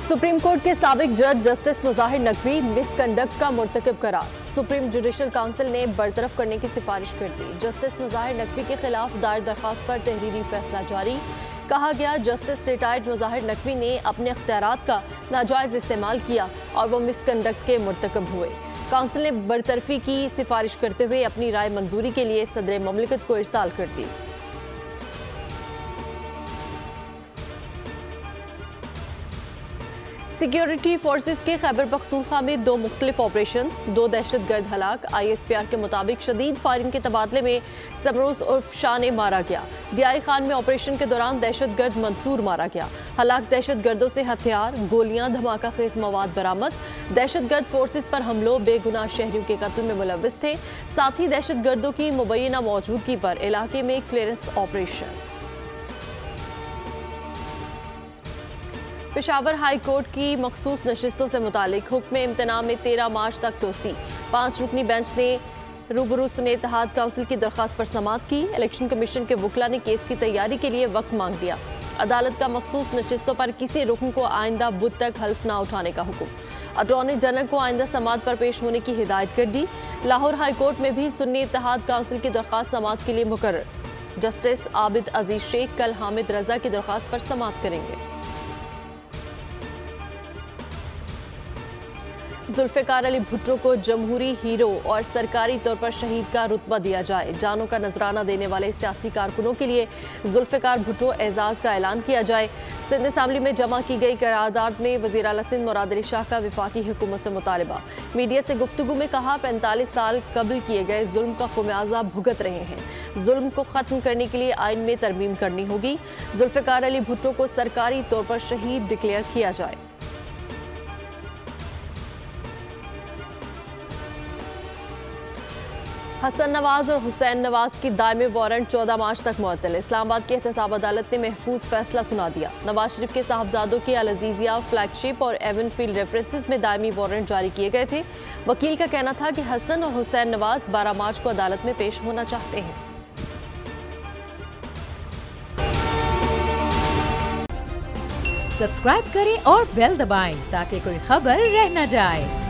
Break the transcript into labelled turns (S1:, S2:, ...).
S1: Supreme court के साबिक जज जस्टिस मुजाहिर नकवी मिसकंडक्ट का मुर्तकिब करार। सुप्रीम जुडिशल काउंसिल ने बरतरफ करने की सिफारिश कर दी। जस्टिस मुजाहिर नकवी के खिलाफ दायर दरखास्त पर तहरीरी फैसला जारी। कहा गया, जस्टिस रिटायर्ड मुजाहिर नकवी ने अपने इख्तियारात का नाजायज इस्तेमाल किया और वो मिसकंडक्ट के मुर्तकिब हुए। काउंसिल ने बरतरफी की सिफारिश करते हुए अपनी राय मंजूरी के लिए सदर ममलिकत को इरसाल कर दी। सिक्योरिटी फोर्सेस के खैबर पख्तूनख्वा में 2 मुख्तलिफ ऑपरेशंस, 2 दहशतगर्द हलाक। ISPR के मुताबिक शदीद फायरिंग के तबादले में समरोज उर्फ शाह ने मारा गया। DI खान में ऑपरेशन के दौरान दहशतगर्द मंसूर मारा गया। हलाक दहशतगर्दों से हथियार, गोलियां, धमाका खेज मवाद बरामद। दहशतगर्द फोर्सेस पर हमलों बेगुनाह शहरियों के कत्ल में मुलव्विस थे। साथ ही दहशतगर्दों की मुबैना मौजूदगी पर इलाके में clearance operation. Peshawar high court की मखसूस नशिस्तों से मुतालिक हुक्म इम्तना में 13 मार्च तक तोसी। 5 रुकनी बेंच ने रूबरू सुने इत्तेहाद काउंसिल की दरख्वास्त पर समाअत की। इलेक्शन कमीशन के वकला ने केस की तैयारी के लिए वक्त मांग दिया। अदालत का मखसूस नशिस्तों पर किसी रुकन को आइंदा बुध तक हल्फ ना उठाने का हुक्म। अटॉर्नी जनरल को आइंदा समाअत पर पेश होने की हिदायत कर दी। लाहौर हाई कोर्ट में भी सुन्नी इत्तेहाद काउंसिल की दरख्वास्त समाअत के लिए मुकर्रर। जस्टिस आबिद अजीज शेख कल हामिद रजा की दरख्वास्त पर समाअत करेंगे। जुल्फ़िकार अली भुट्टो को जमहूरी हीरो और सरकारी तौर पर शहीद का रुतबा दिया जाए। जानों का नजराना देने वाले सियासी कारकुनों के लिए जुल्फ़िकार भुट्टो एजाज का ऐलान किया जाए। सिंध असम्बली में जमा की गई करारदाद में वज़ीर आला सिंध मुराद अली शाह का वफाकी हुकूमत से मुतालबा। मीडिया से गुफ्तगू में कहा, 45 साल कबल किए गए जुल्म का खुमियाजा भुगत रहे हैं। जुल्म को ख़त्म करने के लिए आइन में तरमीम करनी होगी। जुल्फ़िकार अली भुट्टो को सरकारी तौर पर शहीद डिक्लेयर किया जाए। हसन नवाज और हुसैन नवाज की दायमी वारंट 14 मार्च तक मुअत्तल। इस्लामाबाद की एहतसाब अदालत ने महफूज फैसला सुना दिया। नवाज शरीफ के साहबजादों के अल अजीजिया, फ्लैगशिप और एवनफील्ड रेफरेंसेस में दायमी वारंट जारी किए गए थे। वकील का कहना था कि हसन और हुसैन नवाज 12 मार्च को अदालत में पेश होना चाहते हैं।
S2: सब्सक्राइब करें और बेल दबाएं ताकि कोई खबर रह न जाए।